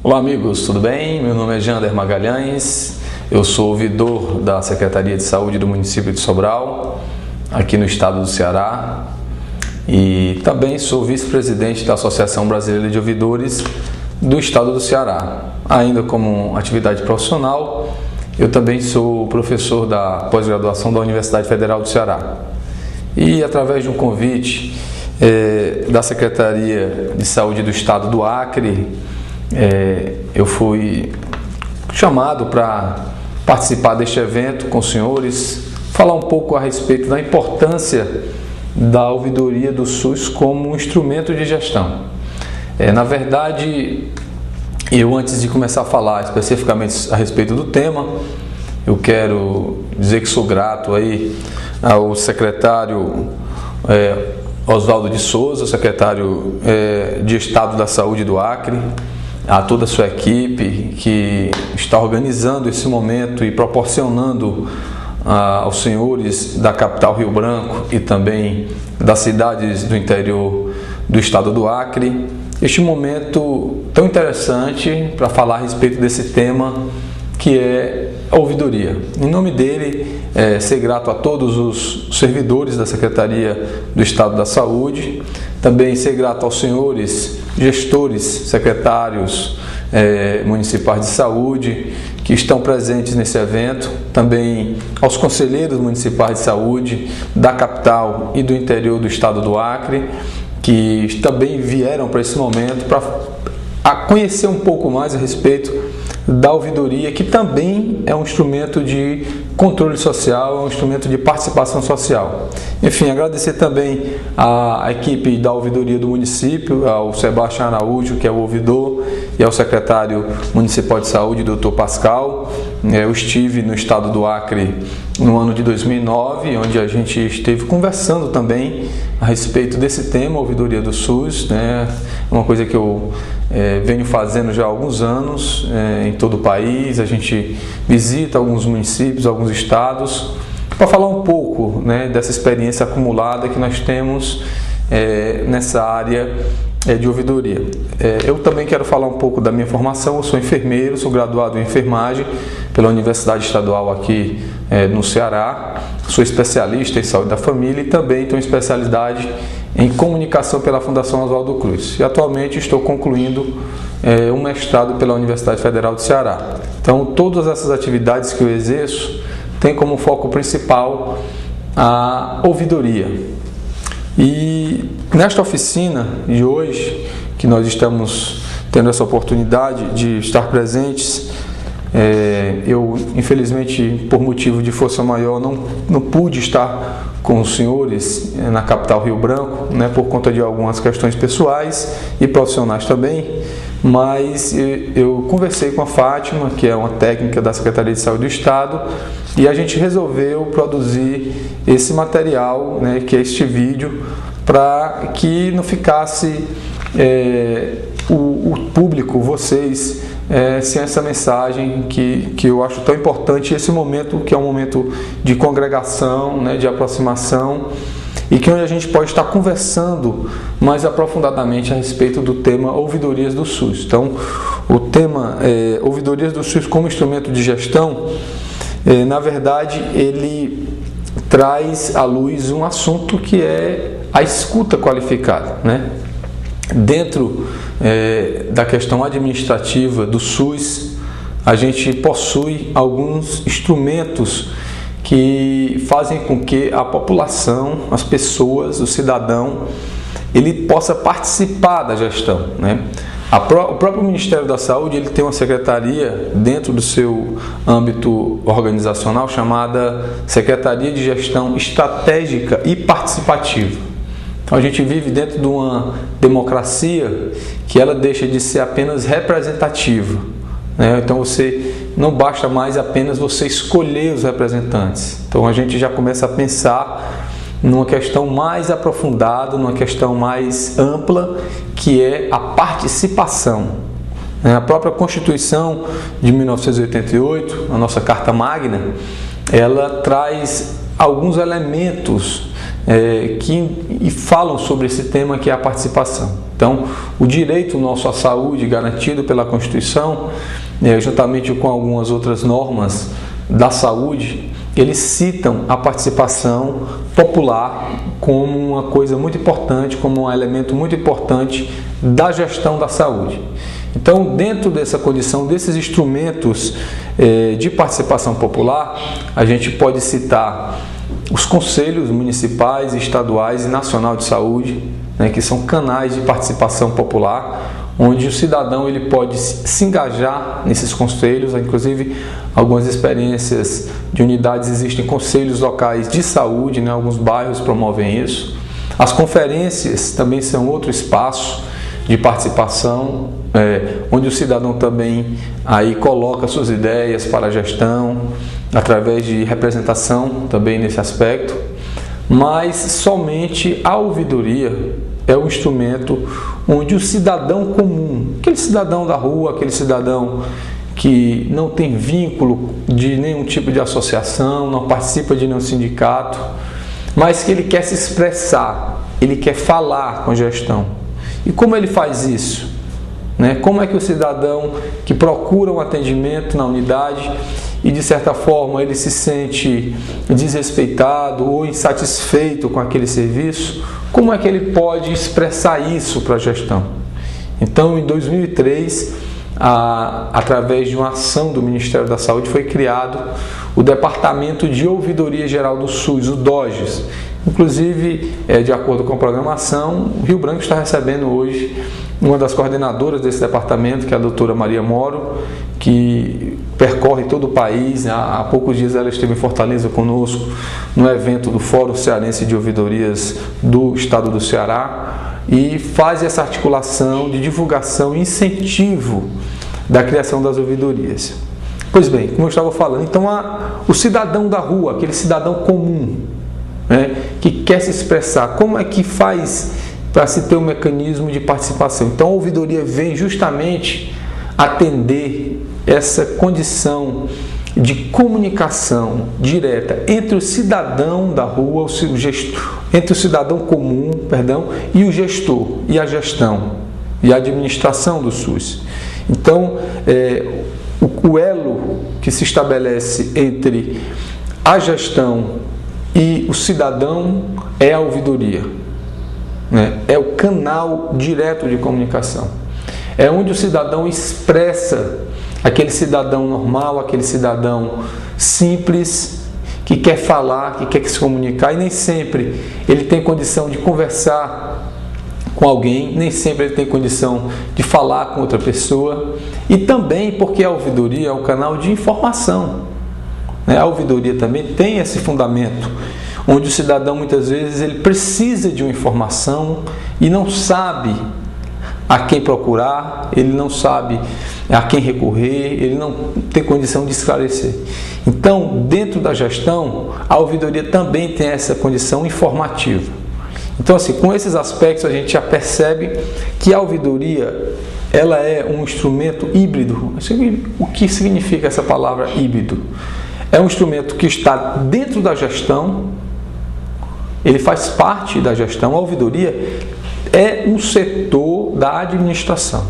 Olá amigos, tudo bem? Meu nome é Jander Magalhães, eu sou ouvidor da Secretaria de Saúde do município de Sobral, aqui no estado do Ceará, e também sou vice-presidente da Associação Brasileira de Ouvidores do estado do Ceará. Ainda como atividade profissional, eu também sou professor da pós-graduação da Universidade Federal do Ceará. E através de um convite da Secretaria de Saúde do estado do Acre, eu fui chamado para participar deste evento com os senhores, falar um pouco a respeito da importância da ouvidoria do SUS como um instrumento de gestão. Na verdade, eu antes de começar a falar especificamente a respeito do tema, eu quero dizer que sou grato aí ao secretário Oswaldo de Souza, secretário de Estado da Saúde do Acre, a toda a sua equipe que está organizando esse momento e proporcionando aos senhores da capital Rio Branco e também das cidades do interior do estado do Acre este momento tão interessante para falar a respeito desse tema que é a ouvidoria. Em nome dele, ser grato a todos os servidores da Secretaria do Estado da Saúde, também ser grato aos senhores gestores, secretários municipais de saúde que estão presentes nesse evento, também aos conselheiros municipais de saúde da capital e do interior do estado do Acre, que também vieram para esse momento para conhecer um pouco mais a respeito da ouvidoria, que também é um instrumento de controle social, é um instrumento de participação social. Enfim, agradecer também à equipe da ouvidoria do município, ao Sebastião Araújo, que é o ouvidor, e ao secretário municipal de saúde, Dr. Pascal. Eu estive no estado do Acre no ano de 2009, onde a gente esteve conversando também a respeito desse tema, ouvidoria do SUS, né? Uma coisa que eu venho fazendo já há alguns anos em todo o país. A gente visita alguns municípios, alguns estados, para falar um pouco, né, dessa experiência acumulada que nós temos nessa área de ouvidoria. Eu também quero falar um pouco da minha formação. Eu sou enfermeiro, sou graduado em enfermagem pela Universidade Estadual aqui no Ceará, sou especialista em saúde da família e também tenho especialidade em comunicação pela Fundação Oswaldo Cruz. E atualmente estou concluindo um mestrado pela Universidade Federal do Ceará. Então, todas essas atividades que eu exerço têm como foco principal a ouvidoria. E nesta oficina de hoje, que nós estamos tendo essa oportunidade de estar presentes, eu, infelizmente, por motivo de força maior, não pude estar com os senhores na capital Rio Branco, né, por conta de algumas questões pessoais e profissionais também, mas eu conversei com a Fátima, que é uma técnica da Secretaria de Saúde do Estado, e a gente resolveu produzir esse material, né, que é este vídeo, para que não ficasse o público, vocês, sem essa mensagem que eu acho tão importante, esse momento que é um momento de congregação, né, de aproximação, e que onde a gente pode estar conversando mais aprofundadamente a respeito do tema ouvidorias do SUS. Então, o tema ouvidorias do SUS como instrumento de gestão, na verdade, ele traz à luz um assunto que é a escuta qualificada, né? Dentro da questão administrativa do SUS, a gente possui alguns instrumentos que fazem com que a população, as pessoas, o cidadão, ele possa participar da gestão, né? O próprio Ministério da Saúde, ele tem uma secretaria dentro do seu âmbito organizacional chamada Secretaria de Gestão Estratégica e Participativa. Então a gente vive dentro de uma democracia que ela deixa de ser apenas representativa, né? Então não basta mais apenas você escolher os representantes. Então a gente já começa a pensar numa questão mais aprofundada, numa questão mais ampla, que é a participação. A própria Constituição de 1988, a nossa Carta Magna, ela traz alguns elementos que falam sobre esse tema, que é a participação. Então, o direito nosso à saúde, garantido pela Constituição, juntamente com algumas outras normas da saúde, eles citam a participação popular como uma coisa muito importante, como um elemento muito importante da gestão da saúde. Então, dentro dessa condição, desses instrumentos de participação popular, a gente pode citar os conselhos municipais, estaduais e nacional de saúde, que são canais de participação popular, onde o cidadão ele pode se engajar nesses conselhos. Inclusive, algumas experiências de unidades existem conselhos locais de saúde, alguns bairros promovem isso. As conferências também são outro espaço de participação, onde o cidadão também aí coloca suas ideias para a gestão, através de representação também nesse aspecto, mas somente a ouvidoria é o instrumento onde o cidadão comum, aquele cidadão da rua, aquele cidadão que não tem vínculo de nenhum tipo de associação, não participa de nenhum sindicato, mas que ele quer se expressar, ele quer falar com a gestão. E como ele faz isso? Como é que o cidadão que procura um atendimento na unidade e de certa forma ele se sente desrespeitado ou insatisfeito com aquele serviço, como é que ele pode expressar isso para a gestão? Então, em 2003, através de uma ação do Ministério da Saúde, foi criado o Departamento de Ouvidoria Geral do SUS, o DOGES. Inclusive, de acordo com a programação, o Rio Branco está recebendo hoje uma das coordenadoras desse departamento, que é a doutora Maria Moro, que percorre todo o país. Há poucos dias ela esteve em Fortaleza conosco, no evento do Fórum Cearense de Ouvidorias do Estado do Ceará, e faz essa articulação de divulgação e incentivo da criação das ouvidorias. Pois bem, como eu estava falando, então o cidadão da rua, aquele cidadão comum, que quer se expressar, como é que faz para se ter um mecanismo de participação? Então a ouvidoria vem justamente atender essa condição de comunicação direta entre o cidadão da rua, entre o cidadão comum, e o gestor, e a gestão, e a administração do SUS. Então, o elo que se estabelece entre a gestão e o cidadão é a ouvidoria, é o canal direto de comunicação. É onde o cidadão expressa, aquele cidadão normal, aquele cidadão simples, que quer falar, que quer se comunicar, e nem sempre ele tem condição de conversar com alguém, nem sempre ele tem condição de falar com outra pessoa, e também porque a ouvidoria é um canal de informação. A ouvidoria também tem esse fundamento, onde o cidadão muitas vezes ele precisa de uma informação e não sabe a quem procurar, ele não sabe a quem recorrer, ele não tem condição de esclarecer. Então, dentro da gestão, a ouvidoria também tem essa condição informativa. Então, assim, com esses aspectos a gente já percebe que a ouvidoria ela é um instrumento híbrido. O que significa essa palavra híbrido? É um instrumento que está dentro da gestão, ele faz parte da gestão. A ouvidoria é um setor da administração.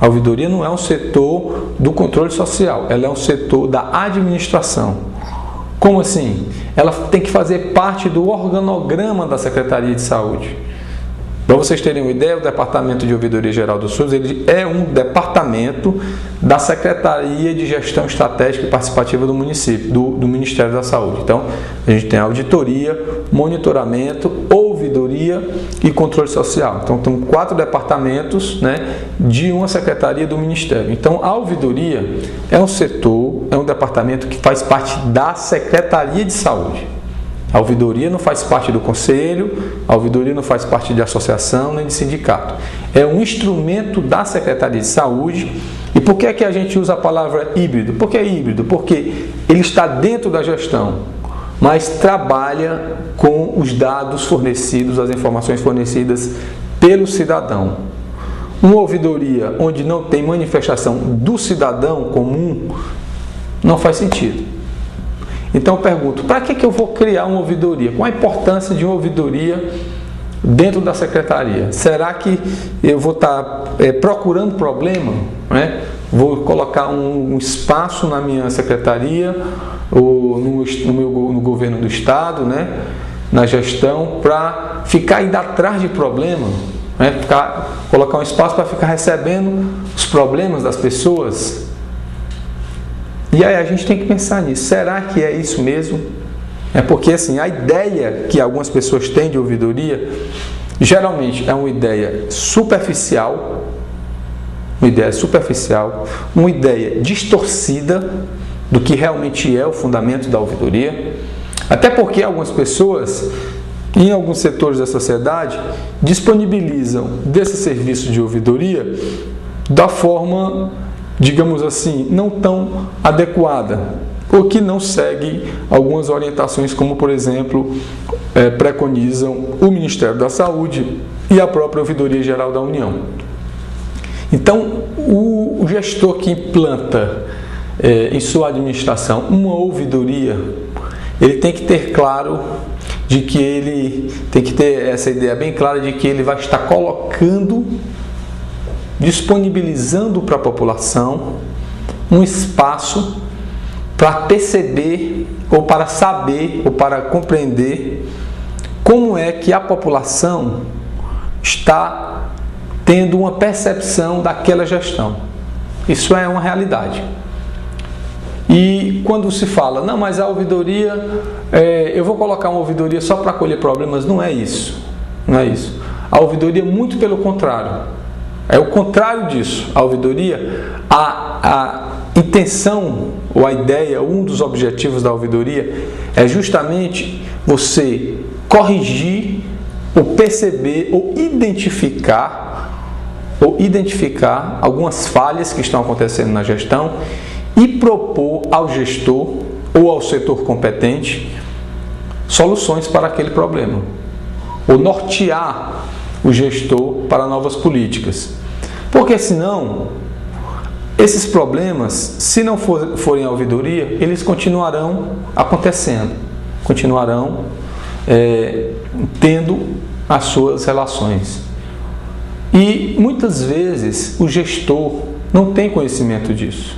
A ouvidoria não é um setor do controle social, ela é um setor da administração. Como assim? Ela tem que fazer parte do organograma da Secretaria de Saúde. Para vocês terem uma ideia, o Departamento de Ouvidoria Geral do SUS ele é um departamento da Secretaria de Gestão Estratégica e Participativa do município, do Ministério da Saúde. Então, a gente tem auditoria, monitoramento, ouvidoria e controle social. Então, tem 4 departamentos de uma secretaria do Ministério. Então, a ouvidoria é um setor, é um departamento que faz parte da Secretaria de Saúde. A ouvidoria não faz parte do conselho, a ouvidoria não faz parte de associação nem de sindicato. É um instrumento da Secretaria de Saúde. E por que é que a gente usa a palavra híbrido? Por que é híbrido? Porque ele está dentro da gestão, mas trabalha com os dados fornecidos, as informações fornecidas pelo cidadão. Uma ouvidoria onde não tem manifestação do cidadão comum não faz sentido. Então eu pergunto, para que eu vou criar uma ouvidoria? Qual a importância de uma ouvidoria dentro da secretaria? Será que eu vou estar procurando problema, né? Vou colocar um espaço na minha secretaria ou no governo do estado, né? Na gestão, para ficar indo atrás de problema, né? Colocar um espaço para ficar recebendo os problemas das pessoas? E aí a gente tem que pensar nisso. Será que é isso mesmo? É porque assim, a ideia que algumas pessoas têm de ouvidoria geralmente é uma ideia superficial, uma ideia distorcida do que realmente é o fundamento da ouvidoria. Até porque algumas pessoas, em alguns setores da sociedade, disponibilizam desse serviço de ouvidoria da forma, digamos assim, não tão adequada, ou que não segue algumas orientações, como por exemplo, preconizam o Ministério da Saúde e a própria Ouvidoria Geral da União. Então, o gestor que implanta em sua administração uma ouvidoria, ele tem que ter claro de que ele tem que ter essa ideia bem clara de que ele vai estar colocando, disponibilizando para a população um espaço para perceber, ou para saber, ou para compreender como é que a população está tendo uma percepção daquela gestão. Isso é uma realidade. E quando se fala, não, mas a ouvidoria, eu vou colocar uma ouvidoria só para colher problemas, não é isso. Não é isso. A ouvidoria, muito pelo contrário. É o contrário disso. A ouvidoria, a intenção ou a ideia, um dos objetivos da ouvidoria é justamente você corrigir, ou perceber, ou identificar algumas falhas que estão acontecendo na gestão e propor ao gestor ou ao setor competente soluções para aquele problema, ou nortear o gestor para novas políticas. Porque senão, esses problemas, se não forem a ouvidoria, eles continuarão acontecendo, continuarão tendo as suas relações. E muitas vezes o gestor não tem conhecimento disso,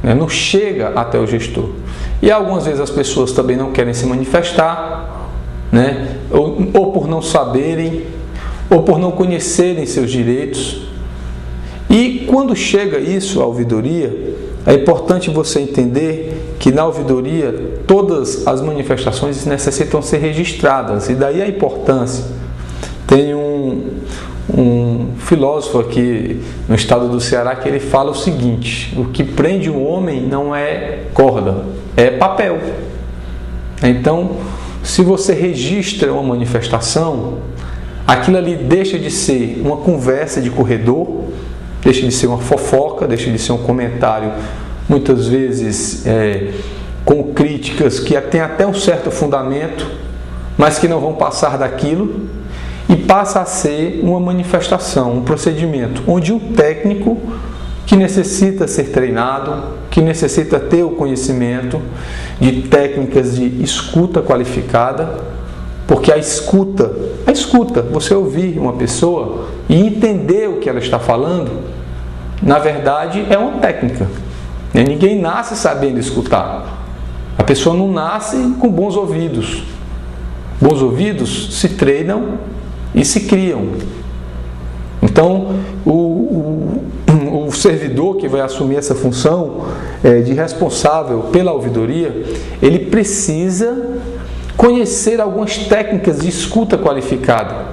né? Não chega até o gestor. E algumas vezes as pessoas também não querem se manifestar, né? ou por não saberem, ou por não conhecerem seus direitos. E quando chega isso à ouvidoria, é importante você entender que na ouvidoria todas as manifestações necessitam ser registradas, e daí a importância. Tem um filósofo aqui no estado do Ceará que ele fala o seguinte: o que prende um homem não é corda, é papel. Então, se você registra uma manifestação, aquilo ali deixa de ser uma conversa de corredor, deixa de ser uma fofoca, deixa de ser um comentário, muitas vezes com críticas que têm até um certo fundamento, mas que não vão passar daquilo, e passa a ser uma manifestação, um procedimento, onde um técnico que necessita ser treinado, que necessita ter o conhecimento de técnicas de escuta qualificada, porque a escuta, você ouvir uma pessoa e entender o que ela está falando, na verdade é uma técnica. Ninguém nasce sabendo escutar. A pessoa não nasce com bons ouvidos. Bons ouvidos se treinam e se criam. Então, o servidor que vai assumir essa função de responsável pela ouvidoria, ele precisa conhecer algumas técnicas de escuta qualificada.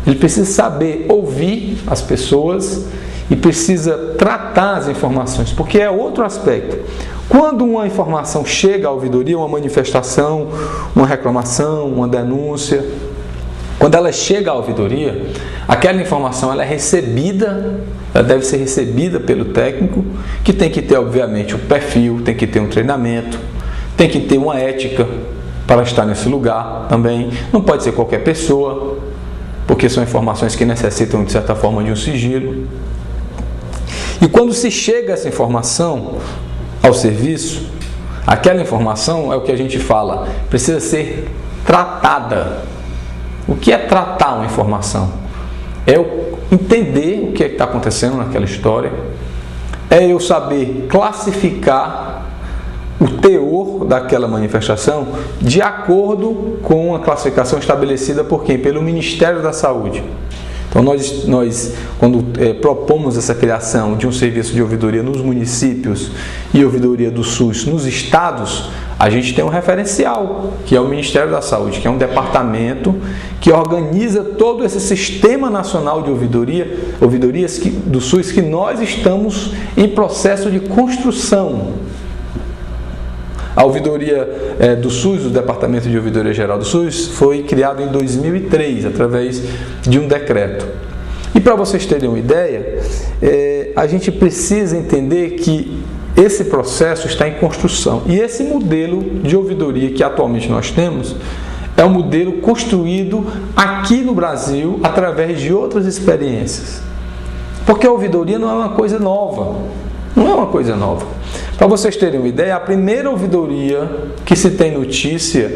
Ele precisa saber ouvir as pessoas e precisa tratar as informações, porque é outro aspecto. Quando uma informação chega à ouvidoria, uma manifestação, uma reclamação, uma denúncia, quando ela chega à ouvidoria, aquela informação ela é recebida, ela deve ser recebida pelo técnico, que tem que ter, obviamente, um perfil, tem que ter um treinamento, tem que ter uma ética para estar nesse lugar também. Não pode ser qualquer pessoa, porque são informações que necessitam, de certa forma, de um sigilo. E quando se chega essa informação ao serviço, Aquela informação é o que a gente fala, precisa ser tratada. O que é tratar uma informação? É eu entender o que está acontecendo naquela história, é eu saber classificar o teor daquela manifestação de acordo com a classificação estabelecida por quem? Pelo Ministério da Saúde. Então nós quando propomos essa criação de um serviço de ouvidoria nos municípios e ouvidoria do SUS nos estados, a gente tem um referencial, que é o Ministério da Saúde, que é um departamento que organiza todo esse sistema nacional de ouvidorias do SUS, que nós estamos em processo de construção. A ouvidoria do SUS, o Departamento de Ouvidoria Geral do SUS, foi criado em 2003, através de um decreto. E para vocês terem uma ideia, a gente precisa entender que esse processo está em construção. E esse modelo de ouvidoria que atualmente nós temos é um modelo construído aqui no Brasil através de outras experiências. Porque a ouvidoria não é uma coisa nova. Não é uma coisa nova. Para vocês terem uma ideia, a primeira ouvidoria que se tem notícia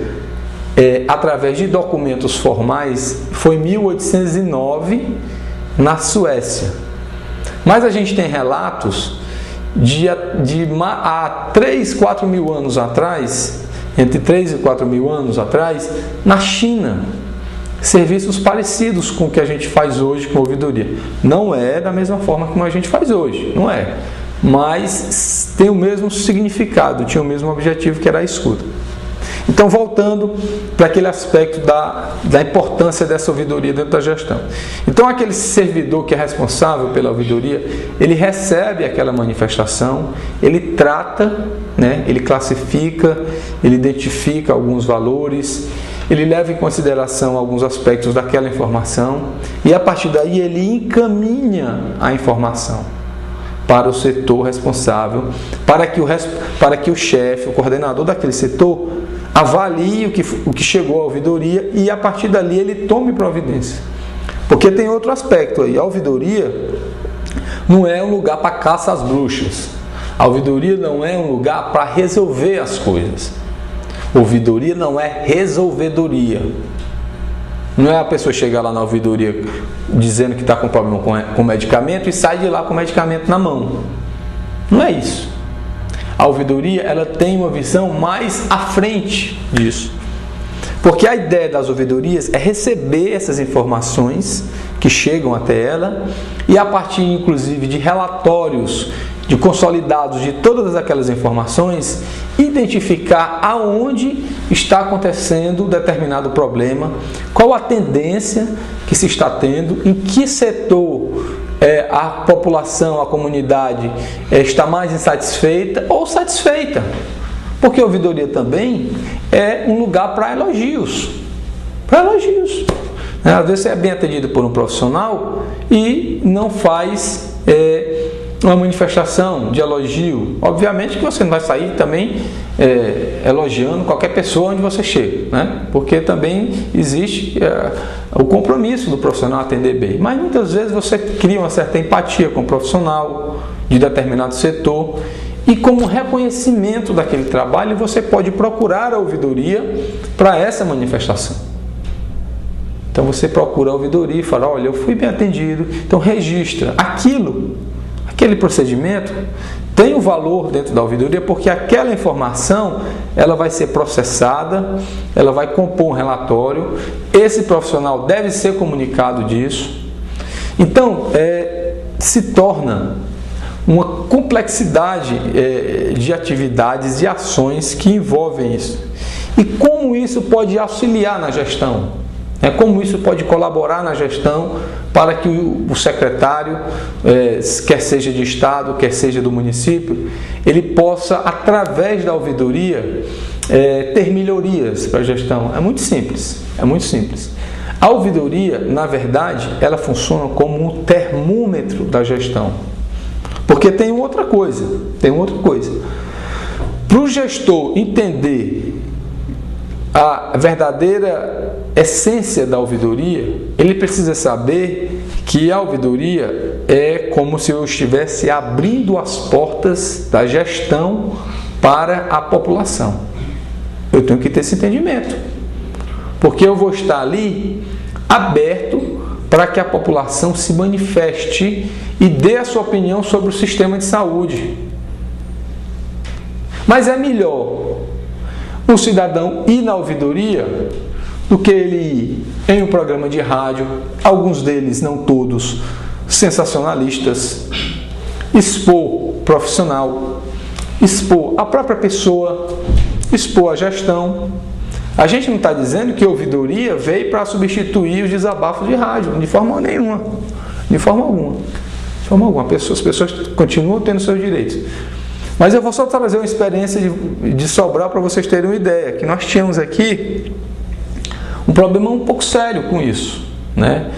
através de documentos formais foi em 1809 na Suécia. Mas a gente tem relatos há 3, 4 mil anos atrás, entre 3 e 4 mil anos atrás, na China, serviços parecidos com o que a gente faz hoje com a ouvidoria. Não é da mesma forma como a gente faz hoje, não é, mas tem o mesmo significado, tinha o mesmo objetivo, que era a escuta. Então, voltando para aquele aspecto da importância dessa ouvidoria dentro da gestão. Então, aquele servidor que é responsável pela ouvidoria, ele recebe aquela manifestação, ele trata, ele classifica, ele identifica alguns valores, ele leva em consideração alguns aspectos daquela informação e, a partir daí, ele encaminha a informação para o setor responsável, para que o chefe, o coordenador daquele setor, avalie o que chegou à ouvidoria e, a partir dali, ele tome providência. Porque tem outro aspecto aí. A ouvidoria não é um lugar para caça às bruxas. A ouvidoria não é um lugar para resolver as coisas. Ouvidoria não é resolvedoria. Não é a pessoa chegar lá na ouvidoria dizendo que está com problema com medicamento e sai de lá com o medicamento na mão. Não é isso. A ouvidoria, ela tem uma visão mais à frente disso. Porque a ideia das ouvidorias é receber essas informações que chegam até ela e, a partir inclusive de relatórios de consolidados de todas aquelas informações, identificar aonde está acontecendo determinado problema, qual a tendência que se está tendo, em que setor a população, a comunidade está mais insatisfeita ou satisfeita. Porque a ouvidoria também é um lugar para elogios. Para elogios. Às vezes você é bem atendido por um profissional e não faz uma manifestação de elogio. Obviamente que você não vai sair também elogiando qualquer pessoa onde você chega, porque também existe o compromisso do profissional atender bem. Mas muitas vezes você cria uma certa empatia com o profissional de determinado setor e, como reconhecimento daquele trabalho, você pode procurar a ouvidoria para essa manifestação. Então você procura a ouvidoria e fala: olha, eu fui bem atendido. Então registra aquele procedimento tem um valor dentro da ouvidoria, porque aquela informação ela vai ser processada, ela vai compor um relatório, esse profissional deve ser comunicado disso. Então, se torna uma complexidade de atividades e ações que envolvem isso. E como isso pode auxiliar na gestão? Como isso pode colaborar na gestão para que o secretário, quer seja de estado, quer seja do município, ele possa, através da ouvidoria, ter melhorias para a gestão. É muito simples, é muito simples. A ouvidoria, na verdade, ela funciona como um termômetro da gestão. Porque tem outra coisa. Para o gestor entender a verdadeira essência da ouvidoria, ele precisa saber que a ouvidoria é como se eu estivesse abrindo as portas da gestão para a população. Eu tenho que ter esse entendimento, porque eu vou estar ali aberto para que a população se manifeste e dê a sua opinião sobre o sistema de saúde. Mas é melhor o cidadão ir na ouvidoria do que ele ir em um programa de rádio, alguns deles, não todos, sensacionalistas, expor profissional, expor a própria pessoa, expor a gestão. A gente não está dizendo que a ouvidoria veio para substituir os desabafos de rádio, de forma nenhuma, de forma alguma. De forma alguma. As pessoas continuam tendo seus direitos. Mas eu vou só trazer uma experiência de Sobral para vocês terem uma ideia, que nós tínhamos aqui um problema um pouco sério com isso, né?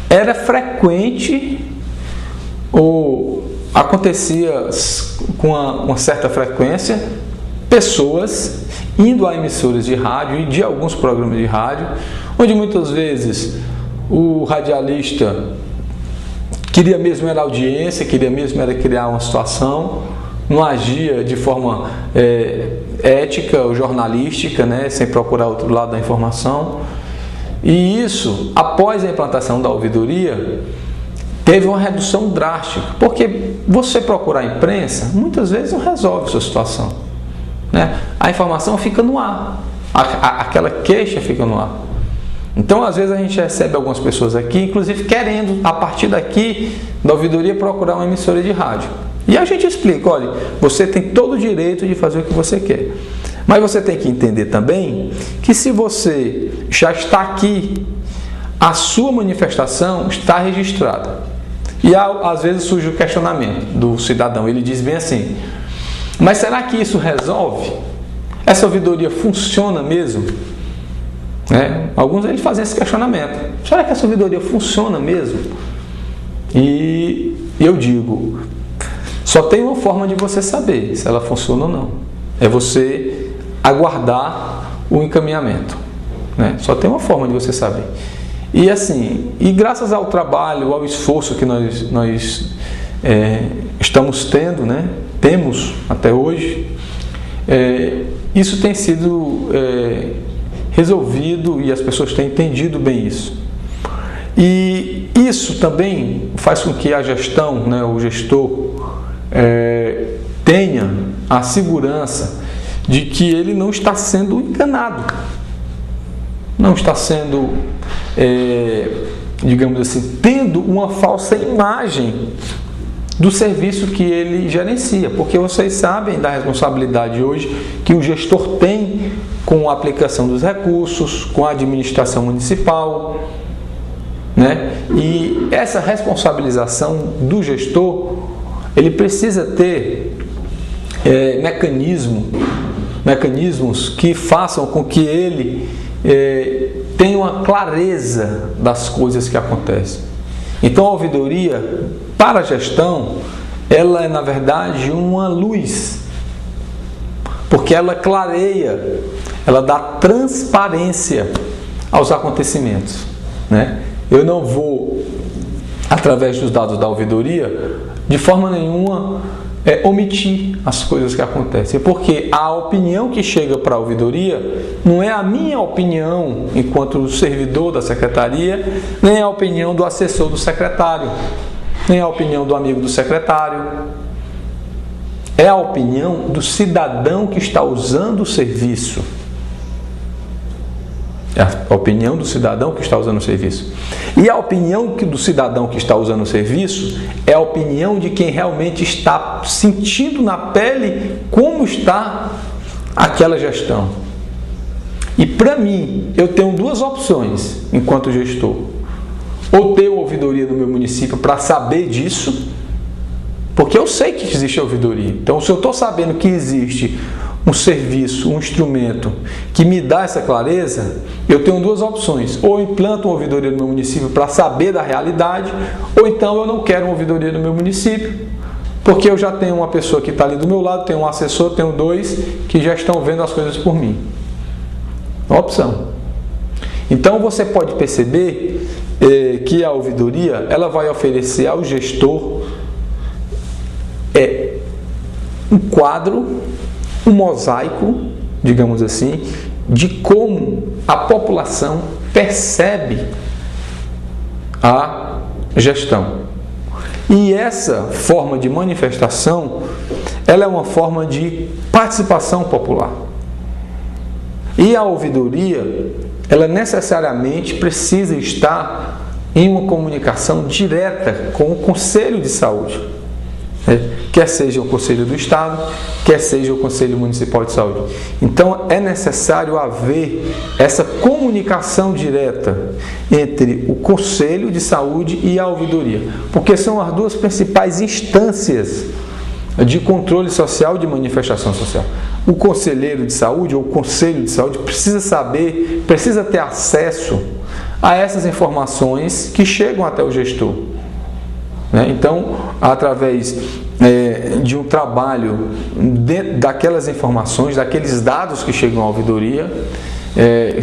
Era frequente, ou acontecia com uma certa frequência, pessoas indo a emissoras de rádio e de alguns programas de rádio, onde muitas vezes o radialista queria mesmo era audiência, queria mesmo era criar uma situação, não agia de forma ética ou jornalística, né, sem procurar outro lado da informação. E isso, após a implantação da ouvidoria, teve uma redução drástica, porque você procurar a imprensa, muitas vezes não resolve a sua situação, né? A informação fica no ar, aquela queixa fica no ar. Então, às vezes a gente recebe algumas pessoas aqui, inclusive querendo, a partir daqui, da ouvidoria, procurar uma emissora de rádio. E a gente explica, olha, você tem todo o direito de fazer o que você quer. Mas você tem que entender também que se você já está aqui, a sua manifestação está registrada. E às vezes surge o questionamento do cidadão, ele diz bem assim: mas será que isso resolve? Essa ouvidoria funciona mesmo? Alguns eles fazem esse questionamento: será que essa ouvidoria funciona mesmo? E eu digo, só tem uma forma de você saber se ela funciona ou não, é você aguardar o encaminhamento, né? Só tem uma forma de você saber. E assim, e graças ao trabalho, ao esforço que nós estamos tendo, né? Temos até hoje, isso tem sido resolvido e as pessoas têm entendido bem isso. E isso também faz com que a gestão, né, o gestor, tenha a segurança de que ele não está sendo enganado, não está sendo, digamos assim, tendo uma falsa imagem do serviço que ele gerencia, porque vocês sabem da responsabilidade hoje que o gestor tem com a aplicação dos recursos, com a administração municipal, né? E essa responsabilização do gestor, ele precisa ter mecanismos que façam com que ele tenha uma clareza das coisas que acontecem. Então a ouvidoria, para a gestão, ela é na verdade uma luz, porque ela clareia, ela dá transparência aos acontecimentos, né? Eu não vou, através dos dados da ouvidoria, de forma nenhuma omitir as coisas que acontecem, porque a opinião que chega para a ouvidoria não é a minha opinião enquanto servidor da secretaria, nem a opinião do assessor do secretário, nem a opinião do amigo do secretário. É a opinião do cidadão que está usando o serviço. É a opinião do cidadão que está usando o serviço. E a opinião do cidadão que está usando o serviço é a opinião de quem realmente está sentindo na pele como está aquela gestão. E para mim, eu tenho duas opções enquanto gestor. Ou ter uma ouvidoria no meu município para saber disso, porque eu sei que existe a ouvidoria. Então, se eu estou sabendo que existe um serviço, um instrumento que me dá essa clareza, eu tenho duas opções: ou eu implanto uma ouvidoria no meu município para saber da realidade, ou então eu não quero uma ouvidoria no meu município, porque eu já tenho uma pessoa que está ali do meu lado, tenho um assessor, tenho dois que já estão vendo as coisas por mim. Uma opção. Então você pode perceber que a ouvidoria, ela vai oferecer ao gestor um quadro um mosaico, digamos assim, de como a população percebe a gestão. E essa forma de manifestação, ela é uma forma de participação popular. E a ouvidoria, ela necessariamente precisa estar em uma comunicação direta com o Conselho de Saúde, quer seja o Conselho do Estado, quer seja o Conselho Municipal de Saúde. Então é necessário haver essa comunicação direta entre o Conselho de Saúde e a ouvidoria, porque são as duas principais instâncias de controle social, de manifestação social. O conselheiro de saúde ou o Conselho de Saúde precisa saber, precisa ter acesso a essas informações que chegam até o gestor. Então, através de um trabalho daquelas informações, daqueles dados que chegam à ouvidoria,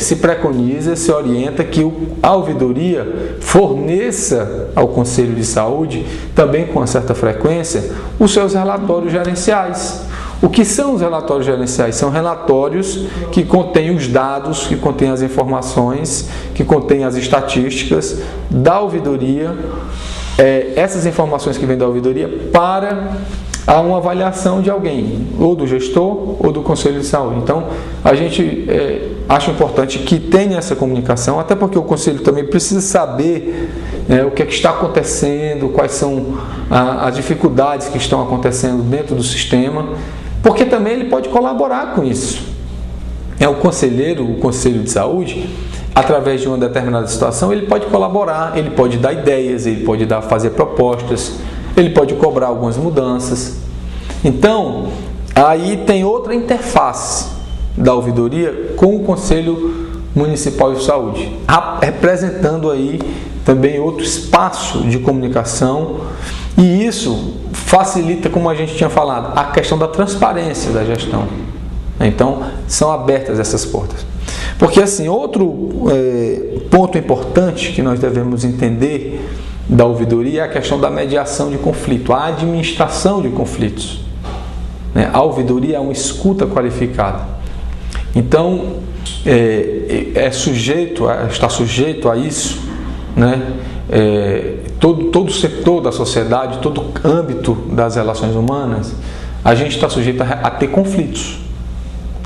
se preconiza, se orienta que a ouvidoria forneça ao Conselho de Saúde, também com uma certa frequência, os seus relatórios gerenciais. O que são os relatórios gerenciais? São relatórios que contêm os dados, que contêm as informações, que contêm as estatísticas da ouvidoria, essas informações que vêm da ouvidoria para uma avaliação de alguém, ou do gestor ou do Conselho de Saúde. Então, a gente acha importante que tenha essa comunicação, até porque o Conselho também precisa saber o que é que está acontecendo, quais são as dificuldades que estão acontecendo dentro do sistema, porque também ele pode colaborar com isso. O conselheiro, o Conselho de Saúde, através de uma determinada situação, ele pode colaborar, ele pode dar ideias, ele pode fazer propostas, ele pode cobrar algumas mudanças. Então, aí tem outra interface da ouvidoria com o Conselho Municipal de Saúde, representando aí também outro espaço de comunicação, e isso facilita, como a gente tinha falado, a questão da transparência da gestão. Então, são abertas essas portas. Porque assim, outro ponto importante que nós devemos entender da ouvidoria é a questão da mediação de conflito, a administração de conflitos. A ouvidoria é uma escuta qualificada. Então, está sujeito a isso, todo setor da sociedade, todo âmbito das relações humanas, a gente está sujeito a ter conflitos,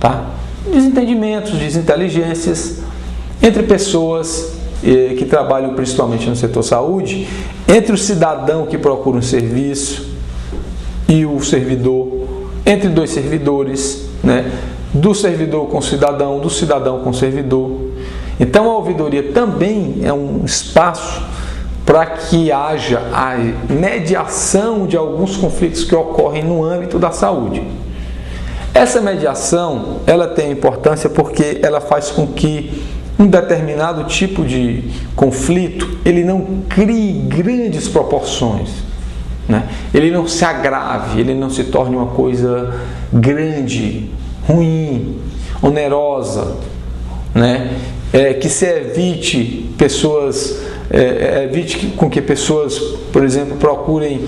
tá? Desentendimentos, desinteligências entre pessoas que trabalham principalmente no setor saúde, entre o cidadão que procura um serviço e o servidor, entre dois servidores, do servidor com o cidadão, do cidadão com o servidor. Então a ouvidoria também é um espaço para que haja a mediação de alguns conflitos que ocorrem no âmbito da saúde. Essa mediação, ela tem importância porque ela faz com que um determinado tipo de conflito, ele não crie grandes proporções, ele não se agrave, ele não se torne uma coisa grande, ruim, onerosa, que se evite com que pessoas, por exemplo, procurem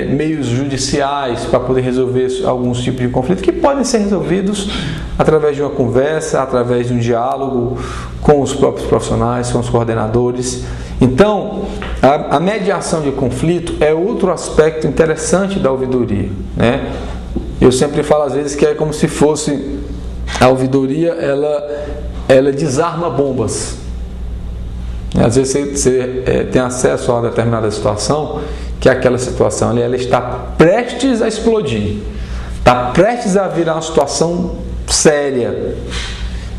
meios judiciais para poder resolver alguns tipos de conflitos que podem ser resolvidos através de uma conversa, através de um diálogo com os próprios profissionais, com os coordenadores. Então, a mediação de conflito é outro aspecto interessante da ouvidoria. Eu sempre falo às vezes que é como se fosse a ouvidoria, ela desarma bombas. Às vezes você tem acesso a uma determinada situação, que aquela situação ela está prestes a explodir, está prestes a virar uma situação séria.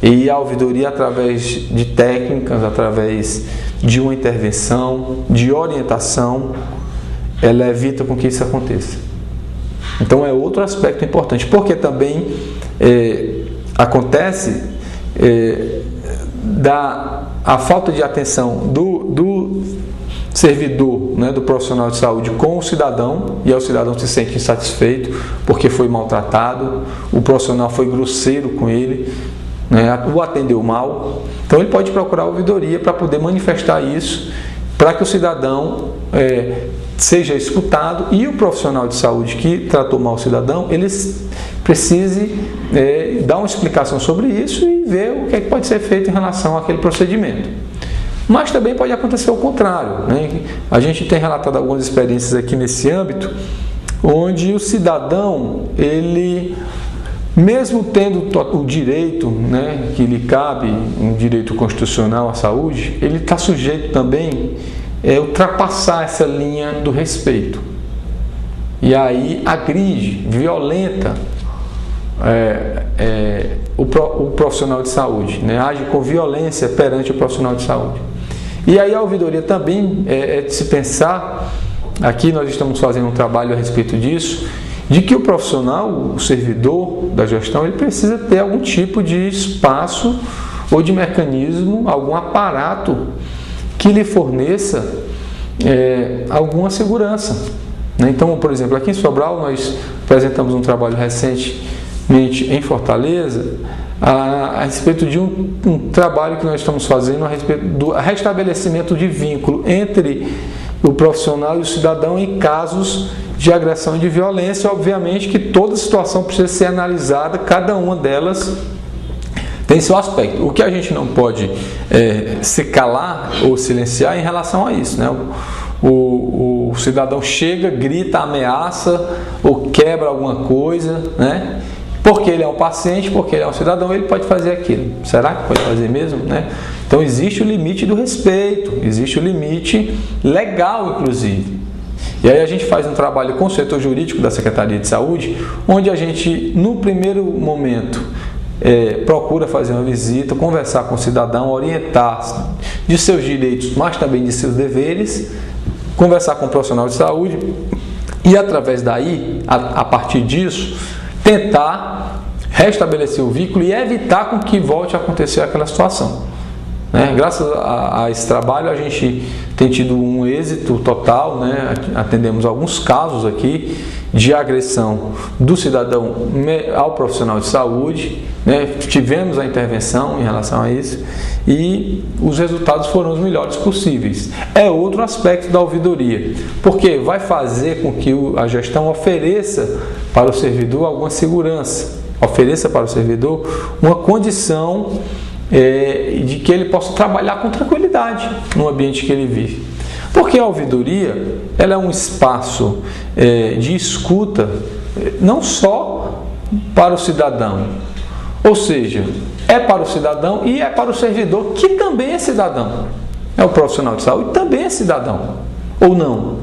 E a ouvidoria, através de técnicas, através de uma intervenção, de orientação, ela evita com que isso aconteça. Então é outro aspecto importante, porque também acontece a falta de atenção do servidor, do profissional de saúde com o cidadão, e aí o cidadão se sente insatisfeito porque foi maltratado, o profissional foi grosseiro com ele, o atendeu mal. Então ele pode procurar a ouvidoria para poder manifestar isso, para que o cidadão seja escutado e o profissional de saúde que tratou mal o cidadão, ele precise dar uma explicação sobre isso e ver o que é que pode ser feito em relação àquele procedimento. Mas também pode acontecer o contrário, né? A gente tem relatado algumas experiências aqui nesse âmbito, onde o cidadão, ele, mesmo tendo o direito, né, que lhe cabe, um direito constitucional à saúde, ele está sujeito também a ultrapassar essa linha do respeito. E aí agride, violenta o profissional de saúde, né? Age com violência perante o profissional de saúde. E aí a ouvidoria também é de se pensar, aqui nós estamos fazendo um trabalho a respeito disso, de que o profissional, o servidor da gestão, ele precisa ter algum tipo de espaço ou de mecanismo, algum aparato que lhe forneça alguma segurança, né? Então, por exemplo, aqui em Sobral nós apresentamos um trabalho recentemente em Fortaleza a respeito de um trabalho que nós estamos fazendo a respeito do restabelecimento de vínculo entre o profissional e o cidadão em casos de agressão e de violência. Obviamente que toda situação precisa ser analisada, cada uma delas tem seu aspecto. O que a gente não pode se calar ou silenciar em relação a isso, né? O cidadão chega, grita, ameaça ou quebra alguma coisa, né? Porque ele é um paciente, porque ele é um cidadão, ele pode fazer aquilo. Será que pode fazer mesmo, né? Então existe o limite do respeito, existe o limite legal, inclusive. E aí a gente faz um trabalho com o setor jurídico da Secretaria de Saúde, onde a gente, no primeiro momento, procura fazer uma visita, conversar com o cidadão, orientar de seus direitos, mas também de seus deveres, conversar com o profissional de saúde e, através daí, a partir disso, tentar restabelecer o vínculo e evitar com que volte a acontecer aquela situação, né? Graças a esse trabalho a gente tem tido um êxito total, né? Atendemos alguns casos aqui de agressão do cidadão ao profissional de saúde, né? Tivemos a intervenção em relação a isso e os resultados foram os melhores possíveis. É outro aspecto da ouvidoria, porque vai fazer com que a gestão ofereça para o servidor alguma segurança, ofereça para o servidor uma condição de que ele possa trabalhar com tranquilidade no ambiente que ele vive. Porque a ouvidoria, ela é um espaço de escuta não só para o cidadão, ou seja, é para o cidadão e é para o servidor, que também é cidadão. É o profissional de saúde, também é cidadão, ou não,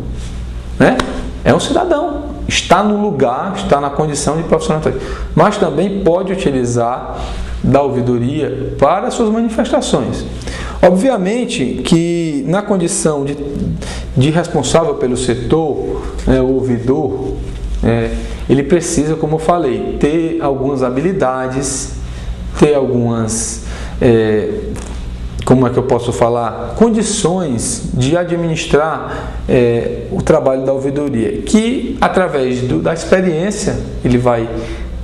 né? É um cidadão, está no lugar, está na condição de profissional de saúde, mas também pode utilizar da ouvidoria para suas manifestações. Obviamente que na condição de responsável pelo setor, o ouvidor, ele precisa, como eu falei, ter algumas habilidades, ter algumas, como é que eu posso falar, condições de administrar o trabalho da ouvidoria, que através da experiência ele vai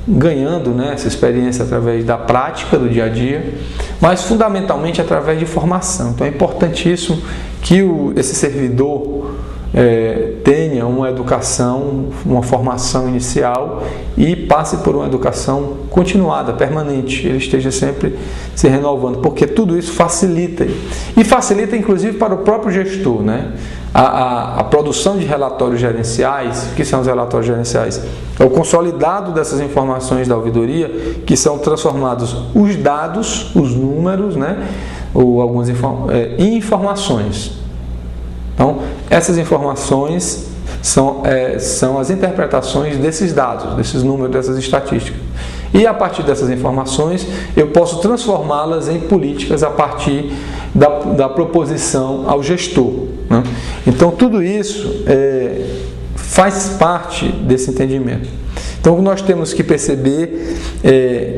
ganhando, né, essa experiência através da prática do dia a dia, mas fundamentalmente através de formação. Então é importantíssimo que esse servidor tenha uma educação, uma formação inicial e passe por uma educação continuada, permanente, ele esteja sempre se renovando, porque tudo isso facilita, e facilita inclusive para o próprio gestor, né? A produção de relatórios gerenciais. O que são os relatórios gerenciais? É o consolidado dessas informações da ouvidoria, que são transformados os dados, os números, né? Ou algumas em informações. Então, essas informações são as interpretações desses dados, desses números, dessas estatísticas. E a partir dessas informações, eu posso transformá-las em políticas a partir da proposição ao gestor, né? Então, tudo isso faz parte desse entendimento. Então, nós temos que perceber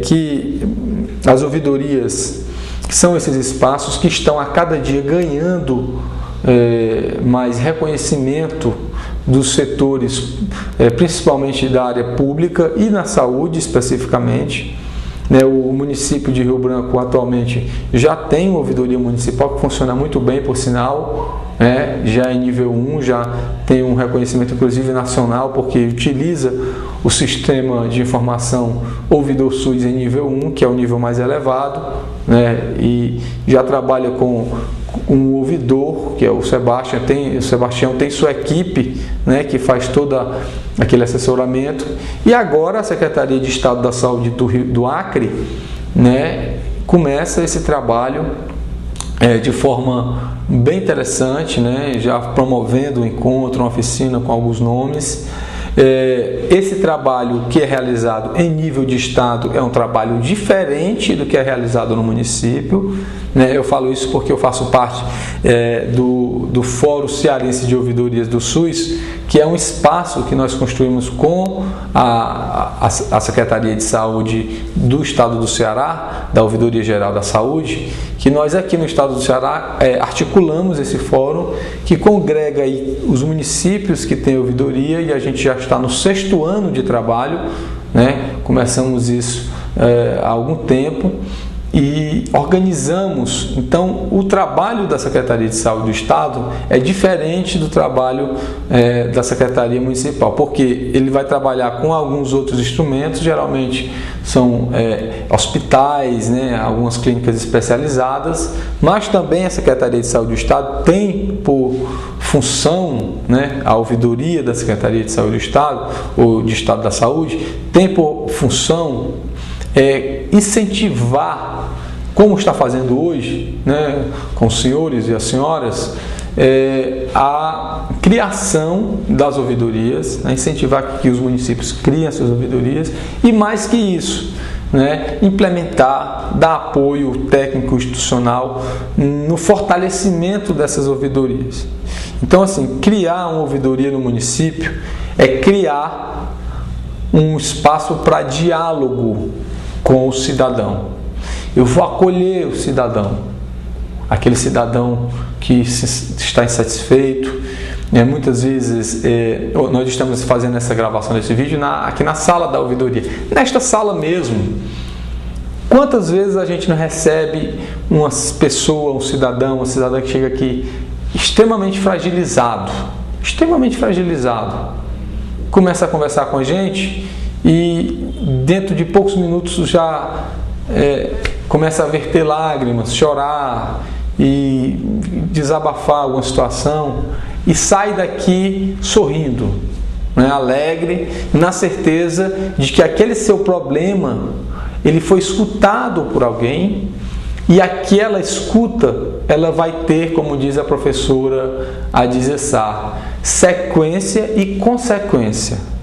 que as ouvidorias são esses espaços que estão a cada dia ganhando mais reconhecimento dos setores, principalmente da área pública e na saúde especificamente, né? O município de Rio Branco atualmente já tem uma ouvidoria municipal que funciona muito bem, por sinal, né? Já é nível 1, já tem um reconhecimento inclusive nacional, porque utiliza o sistema de informação Ouvidor SUS em nível 1, que é o nível mais elevado, né? E já trabalha com um ouvidor, que é o Sebastião tem sua equipe, né, que faz todo aquele assessoramento. E agora a Secretaria de Estado da Saúde do Acre, né, começa esse trabalho de forma bem interessante, né, já promovendo um encontro, uma oficina com alguns nomes. Esse trabalho que é realizado em nível de estado é um trabalho diferente do que é realizado no município, né? Eu falo isso porque eu faço parte do Fórum Cearense de Ouvidorias do SUS, que é um espaço que nós construímos com a Secretaria de Saúde do Estado do Ceará, da Ouvidoria Geral da Saúde, que nós aqui no Estado do Ceará articulamos esse fórum que congrega aí os municípios que têm ouvidoria, e a gente já está no 6º ano de trabalho, né? Começamos isso há algum tempo e organizamos. Então, o trabalho da Secretaria de Saúde do Estado é diferente do trabalho da Secretaria Municipal, porque ele vai trabalhar com alguns outros instrumentos, geralmente são hospitais, né, algumas clínicas especializadas, mas também a Secretaria de Saúde do Estado tem por função, né, a ouvidoria da Secretaria de Saúde do Estado, ou de Estado da Saúde, tem por função incentivar, como está fazendo hoje, né, com os senhores e as senhoras, a criação das ouvidorias, né, incentivar que os municípios criem as suas ouvidorias e, mais que isso, né, implementar, dar apoio técnico institucional no fortalecimento dessas ouvidorias. Então, assim, criar uma ouvidoria no município é criar um espaço para diálogo com o cidadão. Eu vou acolher o cidadão, aquele cidadão que está insatisfeito. Muitas vezes nós estamos fazendo essa gravação desse vídeo aqui na sala da ouvidoria, nesta sala mesmo. Quantas vezes a gente não recebe uma pessoa, um cidadão, uma cidadã que chega aqui extremamente fragilizado, começa a conversar com a gente e dentro de poucos minutos já começa a verter lágrimas, chorar e desabafar alguma situação, e sai daqui sorrindo, né, alegre, na certeza de que aquele seu problema ele foi escutado por alguém, e aquela escuta ela vai ter, como diz a professora Adizia Sá, sequência e consequência.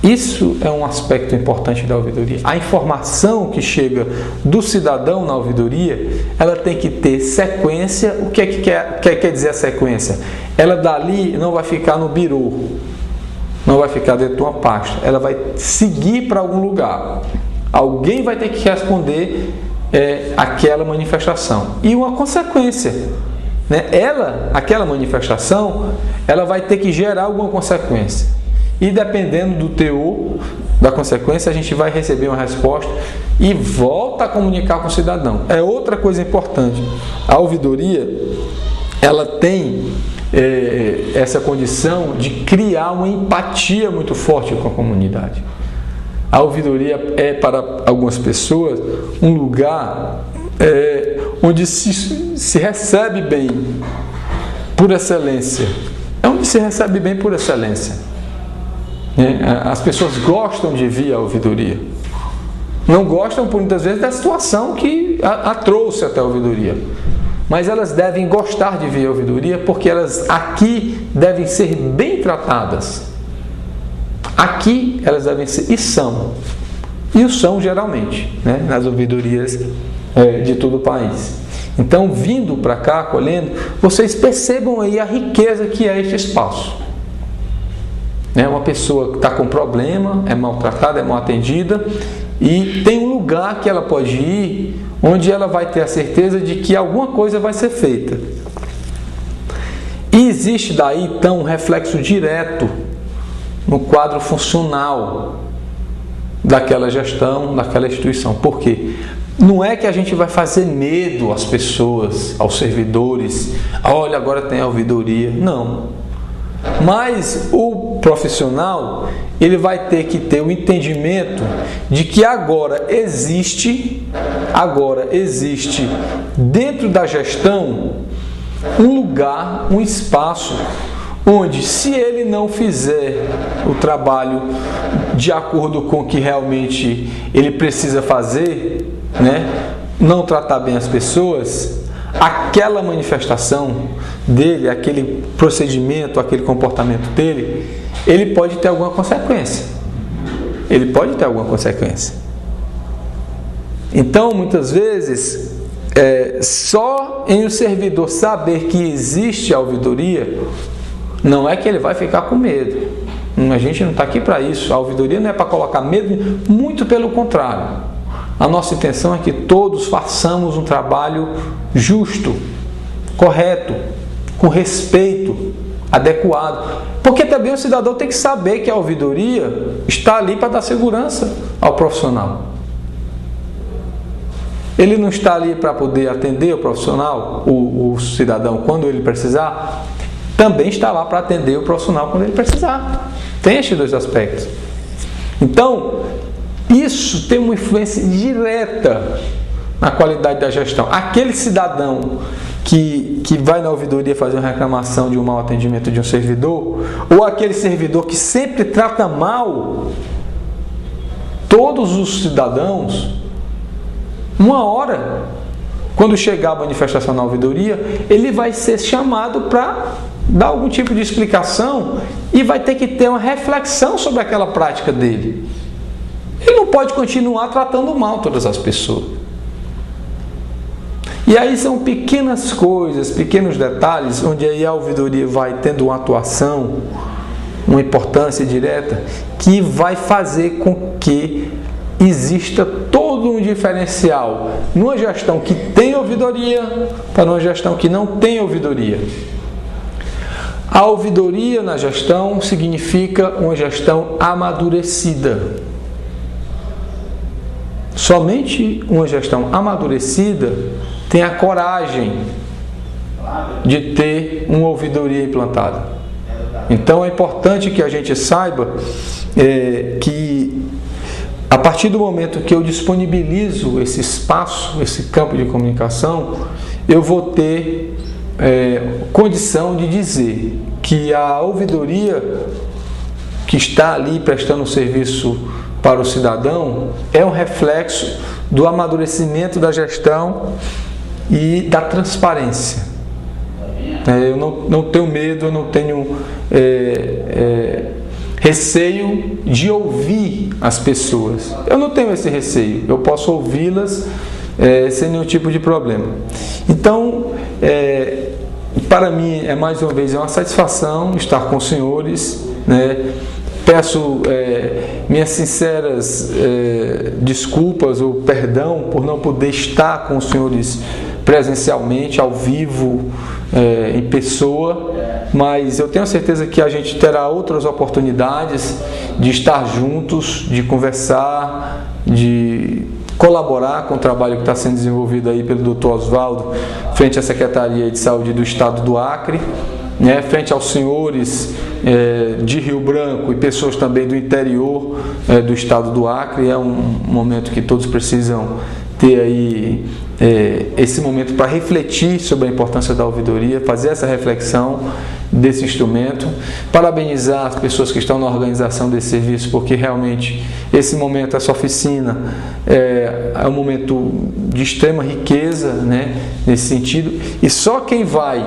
Isso é um aspecto importante da ouvidoria. A informação que chega do cidadão na ouvidoria, ela tem que ter sequência. O que quer dizer a sequência? Ela dali não vai ficar no birô, não vai ficar dentro de uma pasta, ela vai seguir para algum lugar. Alguém vai ter que responder aquela manifestação. E uma consequência, né? Aquela manifestação, ela vai ter que gerar alguma consequência. E dependendo do teor da consequência, a gente vai receber uma resposta e volta a comunicar com o cidadão. É outra coisa importante. A ouvidoria, ela tem essa condição de criar uma empatia muito forte com a comunidade. A ouvidoria é, para algumas pessoas, um lugar onde se recebe bem por excelência. É onde se recebe bem por excelência. As pessoas gostam de vir à ouvidoria. Não gostam, por muitas vezes, da situação que a trouxe até a ouvidoria. Mas elas devem gostar de vir à ouvidoria, porque elas aqui devem ser bem tratadas. Aqui elas devem ser, e são. E o são geralmente, né, nas ouvidorias de todo o país. Então, vindo para cá, acolhendo, vocês percebam aí a riqueza que é este espaço. Uma pessoa que está com problema, é maltratada, é mal atendida, e tem um lugar que ela pode ir, onde ela vai ter a certeza de que alguma coisa vai ser feita. E existe daí, então, um reflexo direto no quadro funcional daquela gestão, daquela instituição. Por quê? Não é que a gente vai fazer medo às pessoas, aos servidores, olha, agora tem a ouvidoria. Não. Mas o profissional, ele vai ter que ter o entendimento de que agora existe dentro da gestão um lugar, um espaço, onde se ele não fizer o trabalho de acordo com o que realmente ele precisa fazer, né, não tratar bem as pessoas, aquela manifestação dele, aquele procedimento, aquele comportamento dele, ele pode ter alguma consequência. Então, muitas vezes, só em o servidor saber que existe a ouvidoria, não é que ele vai ficar com medo. A gente não está aqui para isso. A ouvidoria não é para colocar medo, muito pelo contrário. A nossa intenção é que todos façamos um trabalho justo, correto, com respeito, adequado. Porque também o cidadão tem que saber que a ouvidoria está ali para dar segurança ao profissional. Ele não está ali para poder atender o profissional, o cidadão, quando ele precisar, também está lá para atender o profissional quando ele precisar. Tem estes dois aspectos. Então, isso tem uma influência direta na qualidade da gestão. Aquele cidadão que vai na ouvidoria fazer uma reclamação de um mau atendimento de um servidor, ou aquele servidor que sempre trata mal todos os cidadãos, uma hora, quando chegar a manifestação na ouvidoria, ele vai ser chamado para dar algum tipo de explicação e vai ter que ter uma reflexão sobre aquela prática dele. Ele não pode continuar tratando mal todas as pessoas. E aí são pequenas coisas, pequenos detalhes, onde aí a ouvidoria vai tendo uma atuação, uma importância direta, que vai fazer com que exista todo um diferencial numa gestão que tem ouvidoria para uma gestão que não tem ouvidoria. A ouvidoria na gestão significa uma gestão amadurecida. Somente uma gestão amadurecida tem a coragem de ter uma ouvidoria implantada. Então é importante que a gente saiba que a partir do momento que eu disponibilizo esse espaço, esse campo de comunicação, eu vou ter condição de dizer que a ouvidoria que está ali prestando serviço para o cidadão é um reflexo do amadurecimento da gestão e da transparência. Eu não tenho medo, eu não tenho receio de ouvir as pessoas. Eu não tenho esse receio, eu posso ouvi-las sem nenhum tipo de problema. Então, para mim, mais uma vez, é uma satisfação estar com os senhores, né? Peço minhas sinceras desculpas ou perdão por não poder estar com os senhores presencialmente, ao vivo, em pessoa, mas eu tenho certeza que a gente terá outras oportunidades de estar juntos, de conversar, de colaborar com o trabalho que está sendo desenvolvido aí pelo Dr. Oswaldo, frente à Secretaria de Saúde do Estado do Acre, né, frente aos senhores de Rio Branco e pessoas também do interior do Estado do Acre. É um momento que todos precisam ter aí esse momento para refletir sobre a importância da ouvidoria, fazer essa reflexão desse instrumento, parabenizar as pessoas que estão na organização desse serviço, porque realmente esse momento, essa oficina é um momento de extrema riqueza, né, nesse sentido, e só quem vai,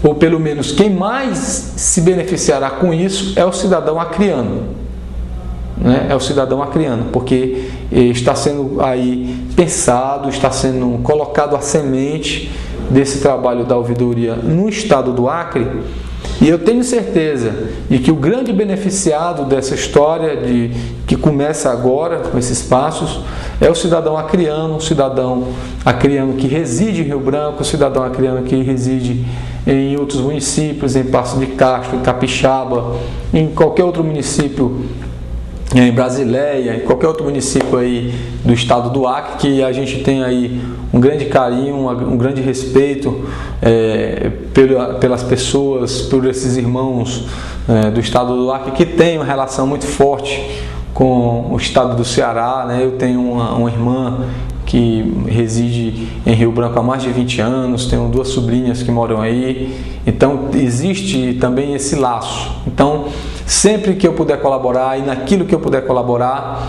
ou pelo menos quem mais se beneficiará com isso, é o cidadão acreano. É o cidadão acreano, porque está sendo aí pensado, está sendo colocado a semente desse trabalho da ouvidoria no estado do Acre, e eu tenho certeza de que o grande beneficiado dessa história que começa agora com esses passos é o cidadão acreano que reside em Rio Branco, o cidadão acreano que reside em outros municípios, em Passo de Castro, em Capixaba, em qualquer outro município em Brasileia, em qualquer outro município aí do estado do Acre, que a gente tem aí um grande carinho, um grande respeito pelas pessoas, por esses irmãos do estado do Acre, que tem uma relação muito forte com o estado do Ceará, né? Eu tenho uma irmã que reside em Rio Branco há mais de 20 anos, tenho 2 sobrinhas que moram aí, então existe também esse laço. Então, sempre que eu puder colaborar e naquilo que eu puder colaborar,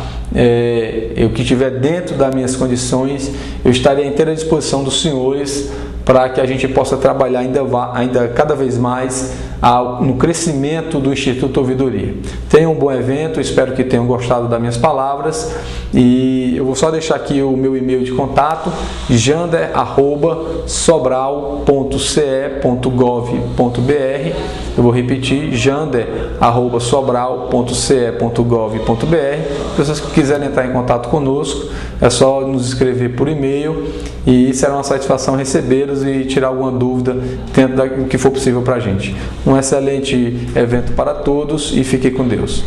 eu que estiver dentro das minhas condições, eu estarei à inteira disposição dos senhores para que a gente possa trabalhar ainda cada vez mais no crescimento do Instituto Ouvidoria. Tenham um bom evento, espero que tenham gostado das minhas palavras e eu vou só deixar aqui o meu e-mail de contato, jander@sobral.ce.gov.br. Eu vou repetir, jander@sobral.ce.gov.br. Se vocês quiserem entrar em contato conosco, é só nos escrever por e-mail e será uma satisfação recebê-los e tirar alguma dúvida dentro do que for possível para a gente. Um excelente evento para todos e fique com Deus.